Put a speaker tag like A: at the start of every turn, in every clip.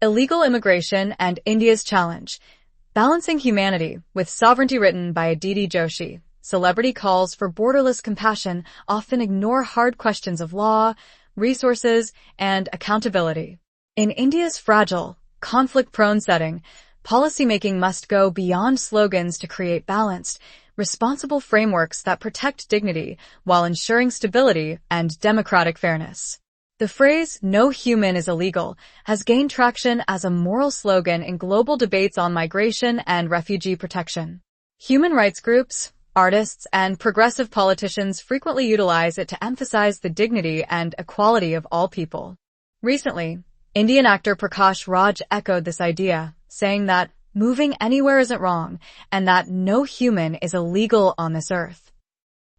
A: Illegal Immigration and India's Challenge. Balancing Humanity with Sovereignty, written by Aditi Joshi. Celebrity calls for borderless compassion often ignore hard questions of law, resources, and accountability. In India's fragile, conflict-prone setting, policymaking must go beyond slogans to create balanced, responsible frameworks that protect dignity while ensuring stability and democratic fairness. The phrase, "no human is illegal," has gained traction as a moral slogan in global debates on migration and refugee protection. Human rights groups, artists, and progressive politicians frequently utilize it to emphasize the dignity and equality of all people. Recently, Indian actor Prakash Raj echoed this idea, saying that moving anywhere isn't wrong and that no human is illegal on this earth.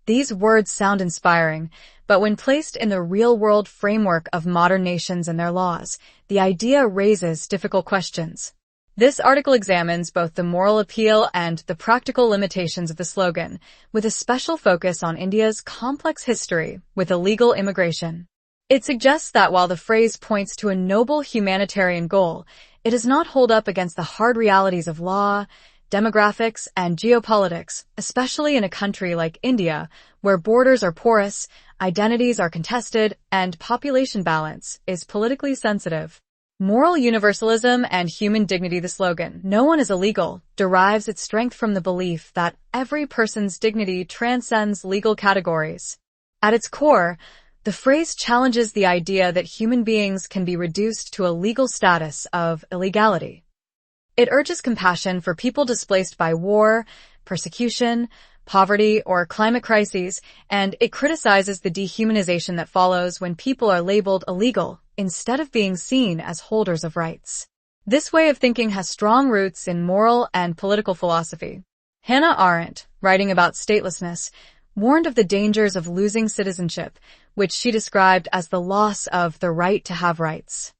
A: These words sound inspiring, but when placed in the real-world framework of modern nations and their laws, the idea raises difficult questions. This article examines both the moral appeal and the practical limitations of the slogan, with a special focus on India's complex history with illegal immigration. It suggests that while the phrase points to a noble humanitarian goal, it does not hold up against the hard realities of law, demographics, and geopolitics, especially in a country like India, where borders are porous, identities are contested, and population balance is politically sensitive. Moral universalism and human dignity. The slogan, "No one is illegal," derives its strength from the belief that every person's dignity transcends legal categories. At its core, the phrase challenges the idea that human beings can be reduced to a legal status of illegality. It urges compassion for people displaced by war, persecution, poverty, or climate crises, and it criticizes the dehumanization that follows when people are labeled illegal instead of being seen as holders of rights. This way of thinking has strong roots in moral and political philosophy. Hannah Arendt, writing about statelessness, warned of the dangers of losing citizenship, which she described as the loss of the right to have rights.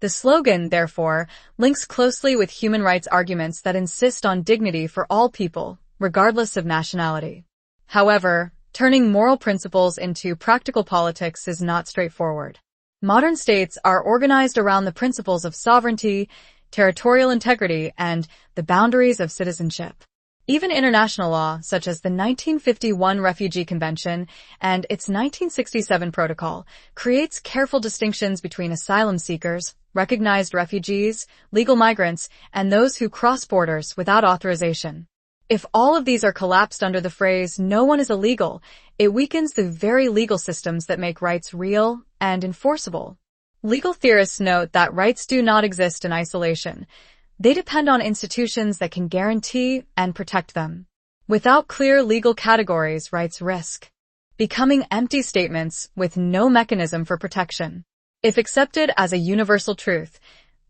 A: The slogan, therefore, links closely with human rights arguments that insist on dignity for all people, regardless of nationality. However, turning moral principles into practical politics is not straightforward. Modern states are organized around the principles of sovereignty, territorial integrity, and the boundaries of citizenship. Even international law, such as the 1951 Refugee Convention and its 1967 Protocol, creates careful distinctions between asylum seekers, recognized refugees, legal migrants, and those who cross borders without authorization. If all of these are collapsed under the phrase, "no one is illegal," it weakens the very legal systems that make rights real and enforceable. Legal theorists note that rights do not exist in isolation. They depend on institutions that can guarantee and protect them. Without clear legal categories, rights risk becoming empty statements with no mechanism for protection. If accepted as a universal truth,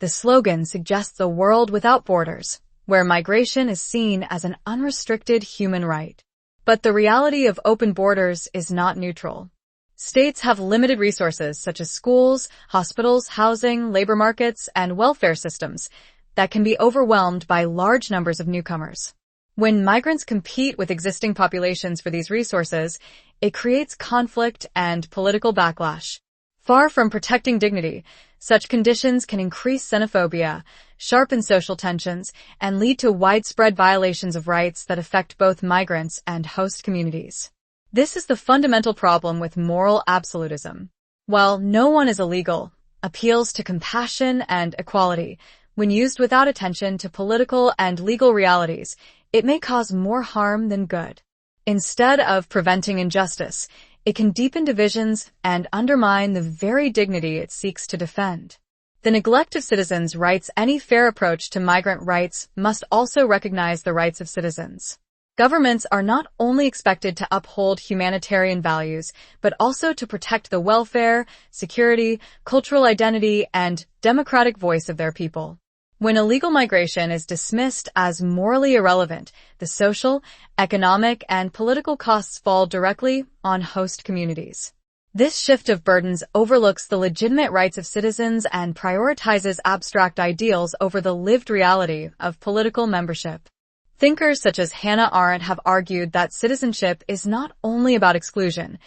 A: the slogan suggests a world without borders, where migration is seen as an unrestricted human right. But the reality of open borders is not neutral. States have limited resources such as schools, hospitals, housing, labor markets, and welfare systems that can be overwhelmed by large numbers of newcomers. When migrants compete with existing populations for these resources, it creates conflict and political backlash. Far from protecting dignity, such conditions can increase xenophobia, sharpen social tensions, and lead to widespread violations of rights that affect both migrants and host communities. This is the fundamental problem with moral absolutism. While "no one is illegal" appeals to compassion and equality, when used without attention to political and legal realities, it may cause more harm than good. Instead of preventing injustice, it can deepen divisions and undermine the very dignity it seeks to defend. The neglect of citizens' rights. Any fair approach to migrant rights must also recognize the rights of citizens. Governments are not only expected to uphold humanitarian values, but also to protect the welfare, security, cultural identity, and democratic voice of their people. When illegal migration is dismissed as morally irrelevant, the social, economic, and political costs fall directly on host communities. This shift of burdens overlooks the legitimate rights of citizens and prioritizes abstract ideals over the lived reality of political membership. Thinkers such as Hannah Arendt have argued that citizenship is not only about exclusion,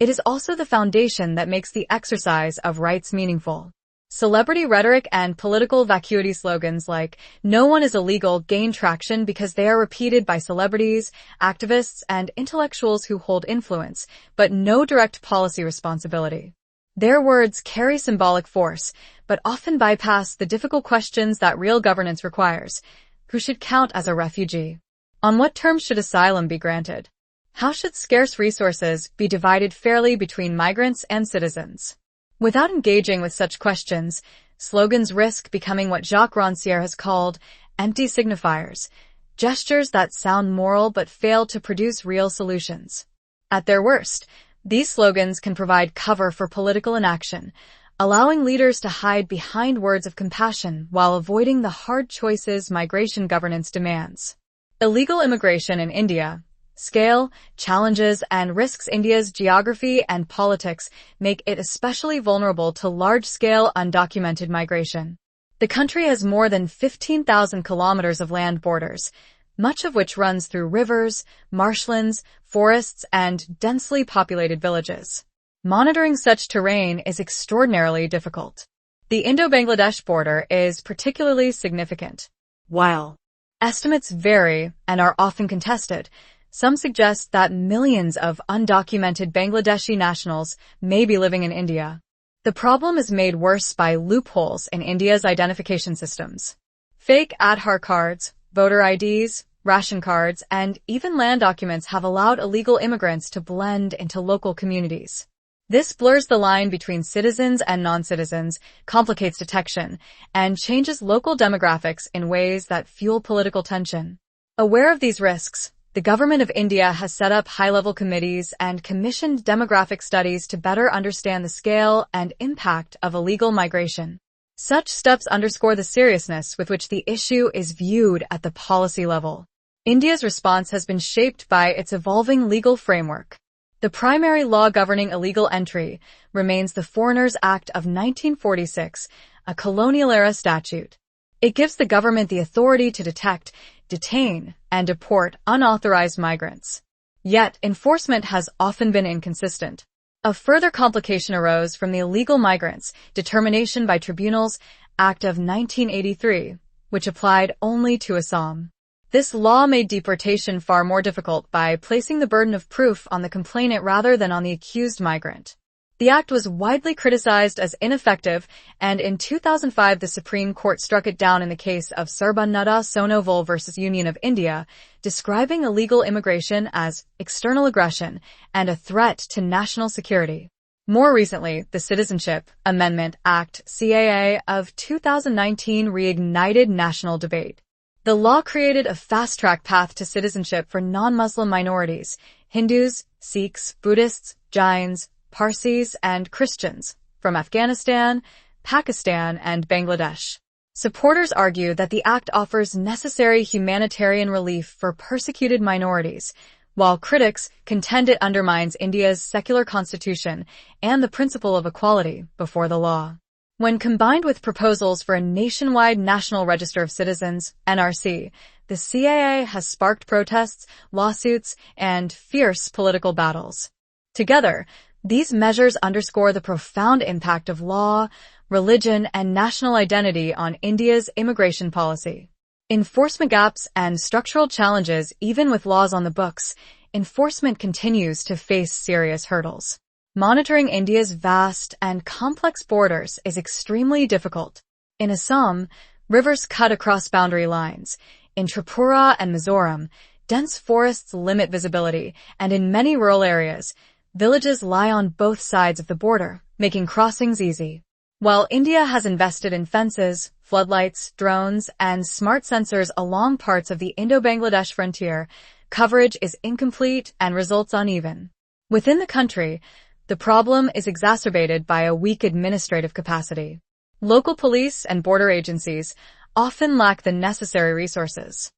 A: it is also the foundation that makes the exercise of rights meaningful. Celebrity rhetoric and political vacuity slogans like "no one is illegal" gain traction because they are repeated by celebrities, activists, and intellectuals who hold influence, but no direct policy responsibility. Their words carry symbolic force, but often bypass the difficult questions that real governance requires. Who should count as a refugee? On what terms should asylum be granted? How should scarce resources be divided fairly between migrants and citizens? Without engaging with such questions, slogans risk becoming what Jacques Rancière has called empty signifiers, gestures that sound moral but fail to produce real solutions. At their worst, these slogans can provide cover for political inaction, allowing leaders to hide behind words of compassion while avoiding the hard choices migration governance demands. Illegal immigration in India. Scale, challenges, and risks. India's geography and politics make it especially vulnerable to large-scale undocumented migration. The country has more than 15,000 kilometers of land borders, much of which runs through rivers, marshlands, forests, and densely populated villages. Monitoring such terrain is extraordinarily difficult. The Indo-Bangladesh border is particularly significant. While estimates vary and are often contested, some suggest that millions of undocumented Bangladeshi nationals may be living in India. The problem is made worse by loopholes in India's identification systems. Fake Aadhaar cards, voter IDs, ration cards, and even land documents have allowed illegal immigrants to blend into local communities. This blurs the line between citizens and non-citizens, complicates detection, and changes local demographics in ways that fuel political tension. Aware of these risks, the government of India has set up high-level committees and commissioned demographic studies to better understand the scale and impact of illegal migration. Such steps underscore the seriousness with which the issue is viewed at the policy level. India's response has been shaped by its evolving legal framework. The primary law governing illegal entry remains the Foreigners Act of 1946, a colonial-era statute. It gives the government the authority to detect, detain, and deport unauthorized migrants. Yet, enforcement has often been inconsistent. A further complication arose from the Illegal Migrants Determination by Tribunals Act of 1983, which applied only to Assam. This law made deportation far more difficult by placing the burden of proof on the complainant rather than on the accused migrant. The act was widely criticized as ineffective, and in 2005 the Supreme Court struck it down in the case of Sarbanada Sonoval v. Union of India, describing illegal immigration as external aggression and a threat to national security. More recently, the Citizenship Amendment Act (CAA) of 2019 reignited national debate. The law created a fast-track path to citizenship for non-Muslim minorities, Hindus, Sikhs, Buddhists, Jains, Parsis, and Christians from Afghanistan, Pakistan, and Bangladesh. Supporters argue that the act offers necessary humanitarian relief for persecuted minorities, while critics contend it undermines India's secular constitution and the principle of equality before the law. When combined with proposals for a nationwide National Register of Citizens, NRC, the CAA has sparked protests, lawsuits, and fierce political battles. Together, these measures underscore the profound impact of law, religion, and national identity on India's immigration policy. Enforcement gaps and structural challenges. Even with laws on the books, enforcement continues to face serious hurdles. Monitoring India's vast and complex borders is extremely difficult. In Assam, rivers cut across boundary lines. In Tripura and Mizoram, dense forests limit visibility, and in many rural areas, villages lie on both sides of the border, making crossings easy. While India has invested in fences, floodlights, drones, and smart sensors along parts of the Indo-Bangladesh frontier, coverage is incomplete and results uneven. Within the country, the problem is exacerbated by a weak administrative capacity. Local police and border agencies often lack the necessary resources.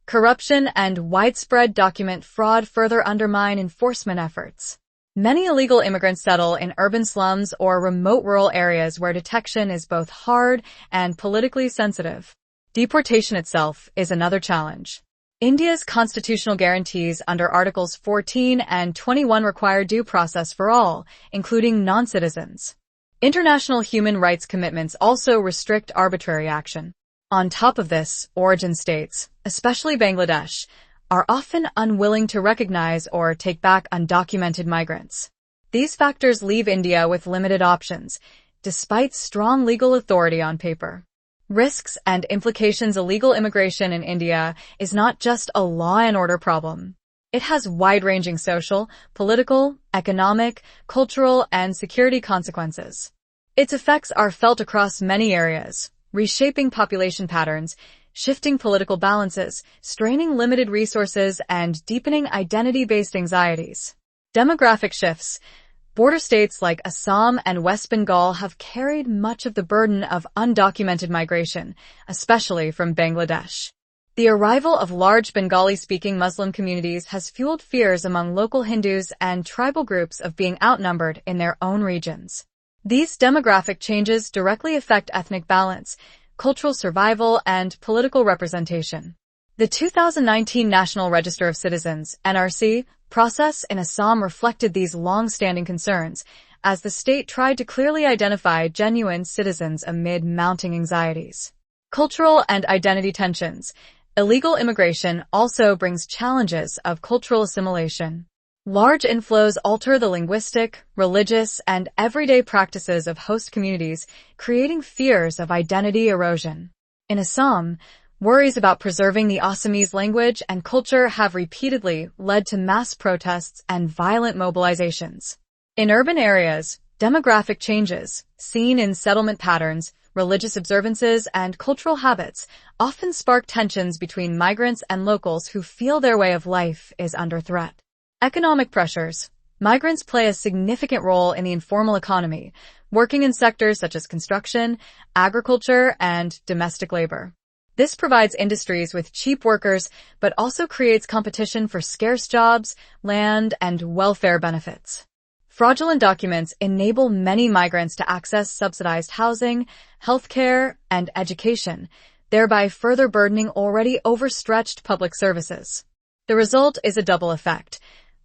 A: Corruption and widespread document fraud further undermine enforcement efforts. Many illegal immigrants settle in urban slums or remote rural areas where detection is both hard and politically sensitive. Deportation itself is another challenge. India's constitutional guarantees under Articles 14 and 21 require due process for all, including non-citizens. International human rights commitments also restrict arbitrary action. On top of this, origin states, especially Bangladesh, are often unwilling to recognize or take back undocumented migrants. These factors leave India with limited options, despite strong legal authority on paper. Risks and implications. Illegal immigration in India is not just a law and order problem. It has wide-ranging social, political, economic, cultural, and security consequences. Its effects are felt across many areas, reshaping population patterns, shifting political balances, straining limited resources, and deepening identity-based anxieties. Demographic shifts. Border states like Assam and West Bengal have carried much of the burden of undocumented migration, especially from Bangladesh. The arrival of large Bengali-speaking Muslim communities has fueled fears among local Hindus and tribal groups of being outnumbered in their own regions. These demographic changes directly affect ethnic balance, cultural survival, and political representation. The 2019 National Register of Citizens (NRC) process in Assam reflected these long-standing concerns, as the state tried to clearly identify genuine citizens amid mounting anxieties. Cultural and identity tensions. Illegal immigration also brings challenges of cultural assimilation. Large inflows alter the linguistic, religious, and everyday practices of host communities, creating fears of identity erosion. In Assam, worries about preserving the Assamese language and culture have repeatedly led to mass protests and violent mobilizations. In urban areas, demographic changes, seen in settlement patterns, religious observances, and cultural habits, often spark tensions between migrants and locals who feel their way of life is under threat. Economic pressures. Migrants play a significant role in the informal economy, working in sectors such as construction, agriculture, and domestic labor. This provides industries with cheap workers, but also creates competition for scarce jobs, land, and welfare benefits. Fraudulent documents enable many migrants to access subsidized housing, healthcare, and education, thereby further burdening already overstretched public services. The result is a double effect.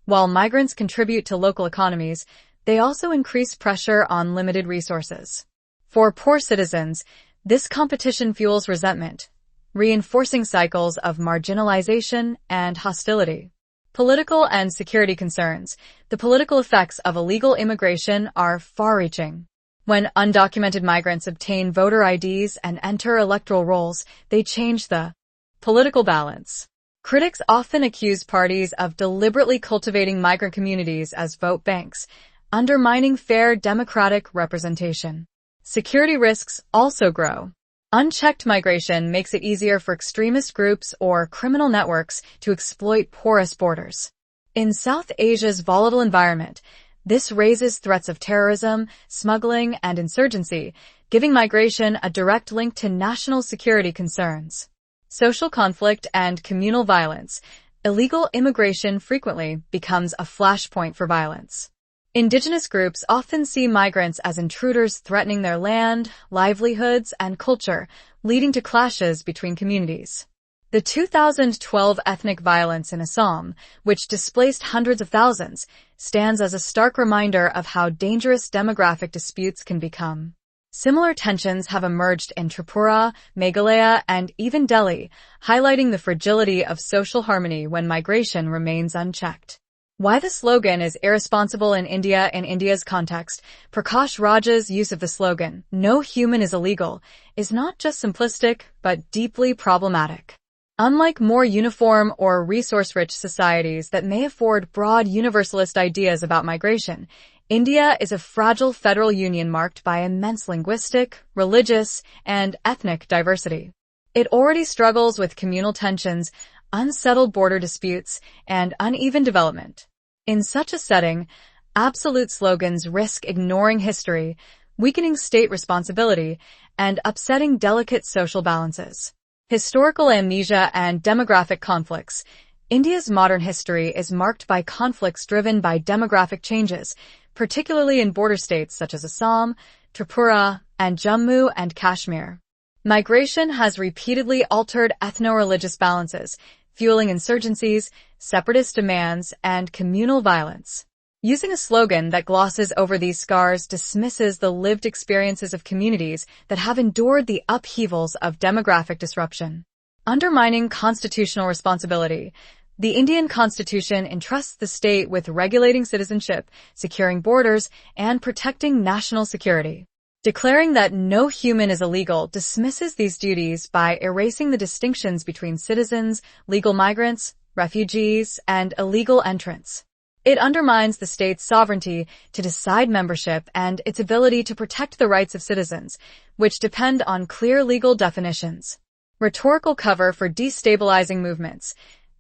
A: While migrants contribute to local economies, they also increase pressure on limited resources. For poor citizens, this competition fuels resentment, reinforcing cycles of marginalization and hostility. Political and security concerns. The political effects of illegal immigration are far-reaching. When undocumented migrants obtain voter IDs and enter electoral rolls, they change the political balance. Critics often accuse parties of deliberately cultivating migrant communities as vote banks, undermining fair democratic representation. Security risks also grow. Unchecked migration makes it easier for extremist groups or criminal networks to exploit porous borders. In South Asia's volatile environment, this raises threats of terrorism, smuggling, and insurgency, giving migration a direct link to national security concerns. Social conflict and communal violence. Illegal immigration frequently becomes a flashpoint for violence. Indigenous groups often see migrants as intruders threatening their land, livelihoods, and culture, leading to clashes between communities. The 2012 ethnic violence in Assam, which displaced hundreds of thousands, stands as a stark reminder of how dangerous demographic disputes can become. Similar tensions have emerged in Tripura, Meghalaya, and even Delhi, highlighting the fragility of social harmony when migration remains unchecked. Why the slogan is irresponsible in India. In India's context, Prakash Raj's use of the slogan, "No human is illegal," is not just simplistic, but deeply problematic. Unlike more uniform or resource-rich societies that may afford broad universalist ideas about migration, India is a fragile federal union marked by immense linguistic, religious, and ethnic diversity. It already struggles with communal tensions, unsettled border disputes, and uneven development. In such a setting, absolute slogans risk ignoring history, weakening state responsibility, and upsetting delicate social balances. Historical amnesia and demographic conflicts. India's modern history is marked by conflicts driven by demographic changes, particularly in border states such as Assam, Tripura, and Jammu and Kashmir. Migration has repeatedly altered ethno-religious balances, fueling insurgencies, separatist demands, and communal violence. Using a slogan that glosses over these scars dismisses the lived experiences of communities that have endured the upheavals of demographic disruption. Undermining constitutional responsibility. The Indian Constitution entrusts the state with regulating citizenship, securing borders, and protecting national security. Declaring that no human is illegal dismisses these duties by erasing the distinctions between citizens, legal migrants, refugees, and illegal entrants. It undermines the state's sovereignty to decide membership and its ability to protect the rights of citizens, which depend on clear legal definitions. Rhetorical cover for destabilizing movements.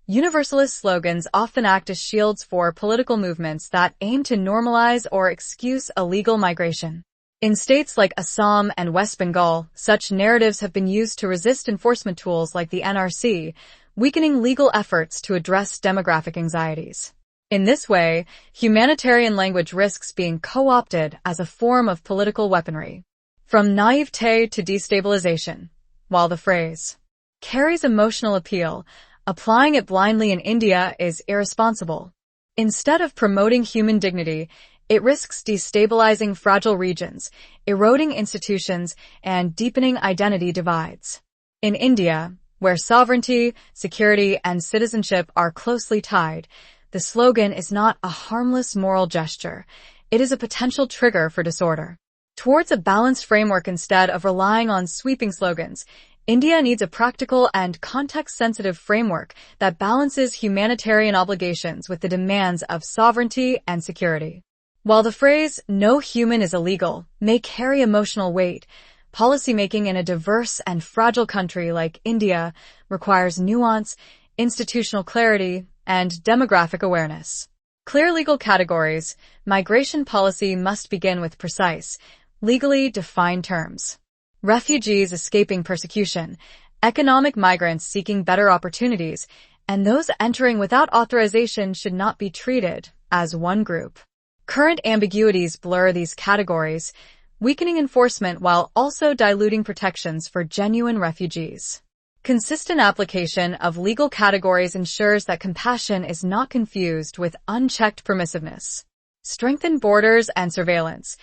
A: Universalist slogans often act as shields for political movements that aim to normalize or excuse illegal migration. In states like Assam and West Bengal, such narratives have been used to resist enforcement tools like the NRC, weakening legal efforts to address demographic anxieties. In this way, humanitarian language risks being co-opted as a form of political weaponry. From naivete to destabilization. While the phrase carries emotional appeal, applying it blindly in India is irresponsible. Instead of promoting human dignity, it risks destabilizing fragile regions, eroding institutions, and deepening identity divides. In India, where sovereignty, security, and citizenship are closely tied, the slogan is not a harmless moral gesture. It is a potential trigger for disorder. Towards a balanced framework instead of relying on sweeping slogans, India needs a practical and context-sensitive framework that balances humanitarian obligations with the demands of sovereignty and security. While the phrase, "no human is illegal," may carry emotional weight, policymaking in a diverse and fragile country like India requires nuance, institutional clarity, and demographic awareness. Clear legal categories. Migration policy must begin with precise, legally defined terms. Refugees escaping persecution, economic migrants seeking better opportunities, and those entering without authorization should not be treated as one group. Current ambiguities blur these categories, weakening enforcement while also diluting protections for genuine refugees. Consistent application of legal categories ensures that compassion is not confused with unchecked permissiveness. Strengthen borders and surveillance.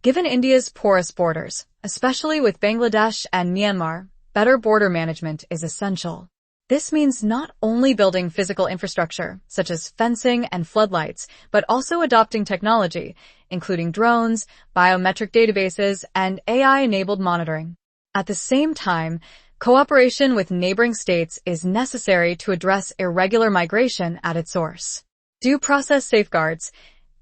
A: Given India's porous borders, especially with Bangladesh and Myanmar, better border management is essential. This means not only building physical infrastructure, such as fencing and floodlights, but also adopting technology, including drones, biometric databases, and AI-enabled monitoring. At the same time, cooperation with neighboring states is necessary to address irregular migration at its source. Due process safeguards.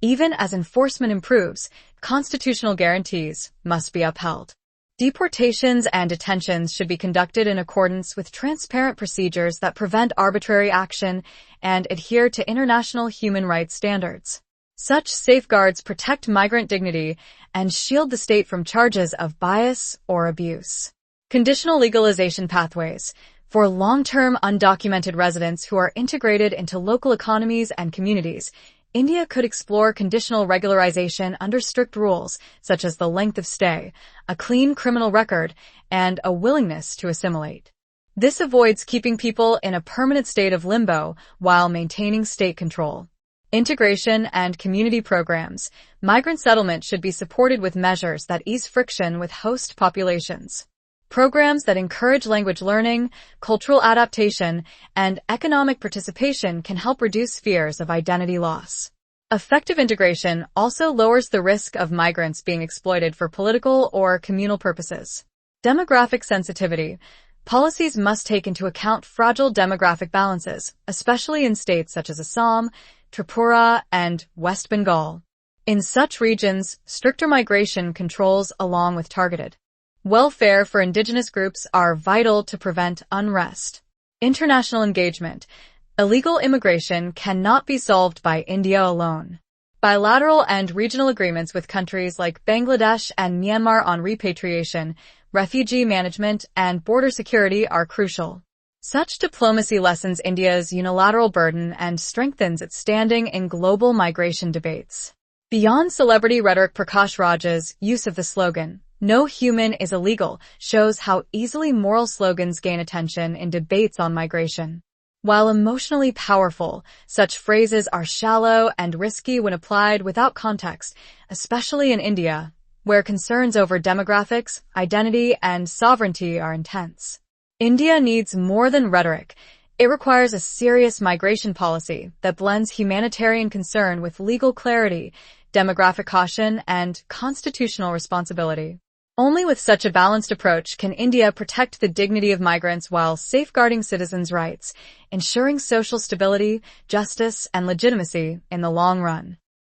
A: Even as enforcement improves, constitutional guarantees must be upheld. Deportations and detentions should be conducted in accordance with transparent procedures that prevent arbitrary action and adhere to international human rights standards. Such safeguards protect migrant dignity and shield the state from charges of bias or abuse. Conditional legalization pathways. For long-term undocumented residents who are integrated into local economies and communities, India could explore conditional regularization under strict rules, such as the length of stay, a clean criminal record, and a willingness to assimilate. This avoids keeping people in a permanent state of limbo while maintaining state control. Integration and community programs. Migrant settlement should be supported with measures that ease friction with host populations. Programs that encourage language learning, cultural adaptation, and economic participation can help reduce fears of identity loss. Effective integration also lowers the risk of migrants being exploited for political or communal purposes. Demographic sensitivity. Policies must take into account fragile demographic balances, especially in states such as Assam, Tripura, and West Bengal. In such regions, stricter migration controls along with targeted welfare for indigenous groups are vital to prevent unrest. International engagement. Illegal immigration cannot be solved by India alone. Bilateral and regional agreements with countries like Bangladesh and Myanmar on repatriation, refugee management, and border security are crucial. Such diplomacy lessens India's unilateral burden and strengthens its standing in global migration debates. Beyond celebrity rhetoric, Prakash Raj's use of the slogan, "No human is illegal," shows how easily moral slogans gain attention in debates on migration. While emotionally powerful, such phrases are shallow and risky when applied without context, especially in India, where concerns over demographics, identity, and sovereignty are intense. India needs more than rhetoric. It requires a serious migration policy that blends humanitarian concern with legal clarity, demographic caution, and constitutional responsibility. Only with such a balanced approach can India protect the dignity of migrants while safeguarding citizens' rights, ensuring social stability, justice, and legitimacy in the long run.